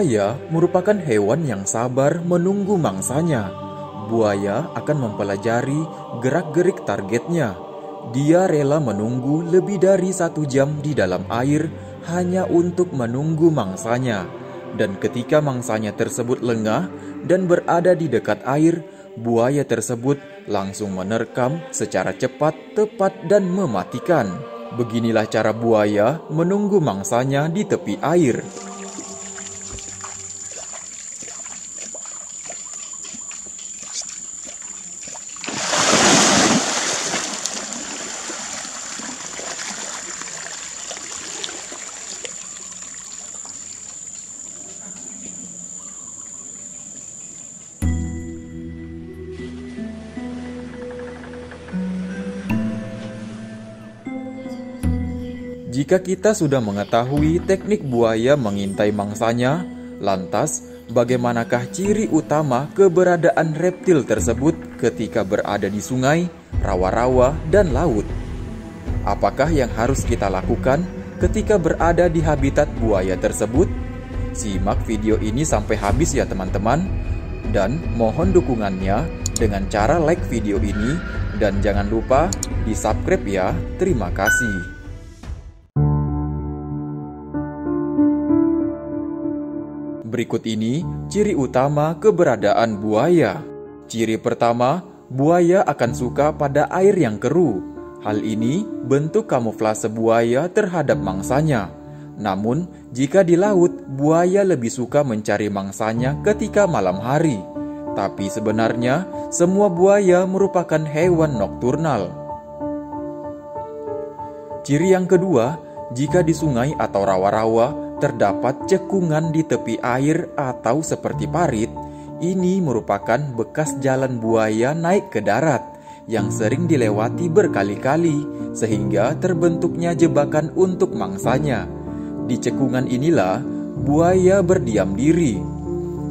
Buaya merupakan hewan yang sabar menunggu mangsanya. Buaya akan mempelajari gerak-gerik targetnya. Dia rela menunggu lebih dari 1 jam di dalam air hanya untuk menunggu mangsanya. Dan ketika mangsanya tersebut lengah dan berada di dekat air, buaya tersebut langsung menerkam secara cepat, tepat, dan mematikan. Beginilah cara buaya menunggu mangsanya di tepi air. Jika kita sudah mengetahui teknik buaya mengintai mangsanya, lantas bagaimanakah ciri utama keberadaan reptil tersebut ketika berada di sungai, rawa-rawa, dan laut? Apakah yang harus kita lakukan ketika berada di habitat buaya tersebut? Simak video ini sampai habis ya teman-teman, dan mohon dukungannya dengan cara like video ini, dan jangan lupa di subscribe ya. Terima kasih. Berikut ini ciri utama keberadaan buaya. Ciri pertama, buaya akan suka pada air yang keruh. Hal ini bentuk kamuflase buaya terhadap mangsanya. Namun, jika di laut, buaya lebih suka mencari mangsanya ketika malam hari. Tapi sebenarnya, semua buaya merupakan hewan nokturnal. Ciri yang kedua, jika di sungai atau rawa-rawa terdapat cekungan di tepi air atau seperti parit, ini merupakan bekas jalan buaya naik ke darat yang sering dilewati berkali-kali sehingga terbentuknya jebakan untuk mangsanya. Di cekungan inilah buaya berdiam diri.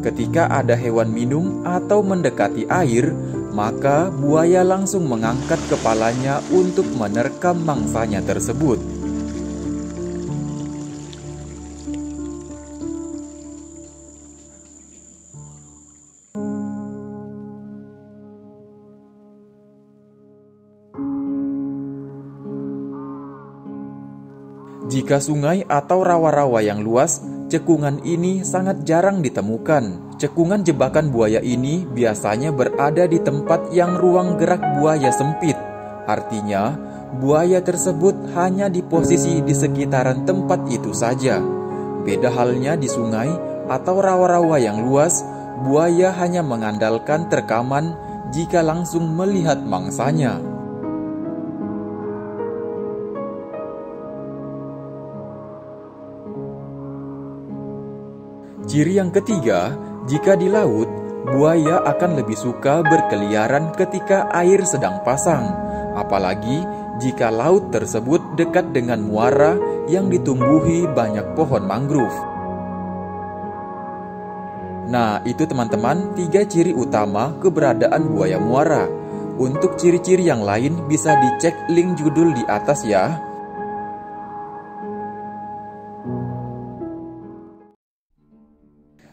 Ketika ada hewan minum atau mendekati air, maka buaya langsung mengangkat kepalanya untuk menerkam mangsanya tersebut. Jika sungai atau rawa-rawa yang luas, cekungan ini sangat jarang ditemukan. Cekungan jebakan buaya ini biasanya berada di tempat yang ruang gerak buaya sempit. Artinya, buaya tersebut hanya di posisi di sekitaran tempat itu saja. Beda halnya di sungai atau rawa-rawa yang luas, buaya hanya mengandalkan terkaman jika langsung melihat mangsanya. Ciri yang ketiga, jika di laut, buaya akan lebih suka berkeliaran ketika air sedang pasang, apalagi jika laut tersebut dekat dengan muara yang ditumbuhi banyak pohon mangrove. Nah, itu teman-teman 3 ciri utama keberadaan buaya muara. Untuk ciri-ciri yang lain bisa dicek link judul di atas ya.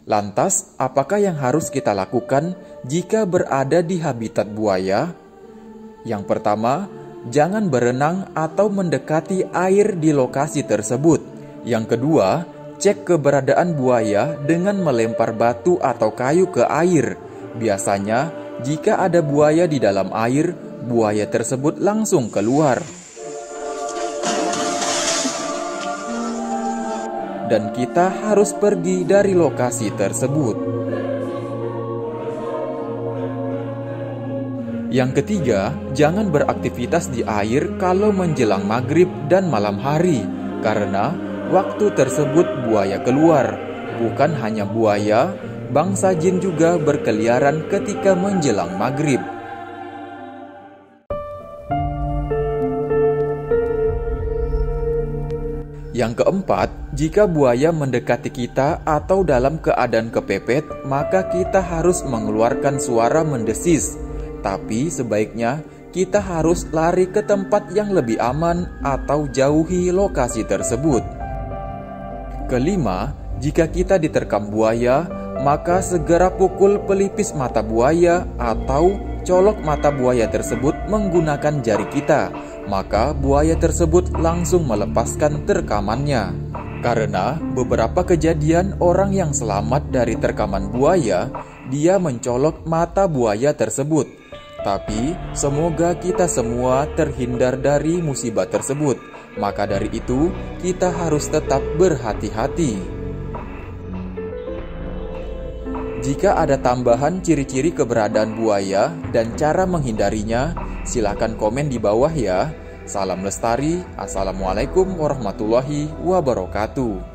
Lantas, apakah yang harus kita lakukan jika berada di habitat buaya? Yang pertama, jangan berenang atau mendekati air di lokasi tersebut. Yang kedua, cek keberadaan buaya dengan melempar batu atau kayu ke air. Biasanya, jika ada buaya di dalam air, buaya tersebut langsung keluar. Dan kita harus pergi dari lokasi tersebut. Yang ketiga, jangan beraktivitas di air kalau menjelang maghrib dan malam hari, karena waktu tersebut buaya keluar. Bukan hanya buaya, bangsa jin juga berkeliaran ketika menjelang maghrib. Yang keempat, jika buaya mendekati kita atau dalam keadaan kepepet, maka kita harus mengeluarkan suara mendesis. Tapi sebaiknya kita harus lari ke tempat yang lebih aman atau jauhi lokasi tersebut. Kelima, Jika kita diterkam buaya, maka segera pukul pelipis mata buaya atau colok mata buaya tersebut menggunakan jari kita. Maka buaya tersebut langsung melepaskan terkamannya. Karena beberapa kejadian orang yang selamat dari terkaman buaya, dia mencolok mata buaya tersebut. Tapi semoga kita semua terhindar dari musibah tersebut. Maka dari itu, kita harus tetap berhati-hati. Jika ada tambahan ciri-ciri keberadaan buaya dan cara menghindarinya, silakan komen di bawah ya. Salam lestari, assalamualaikum warahmatullahi wabarakatuh.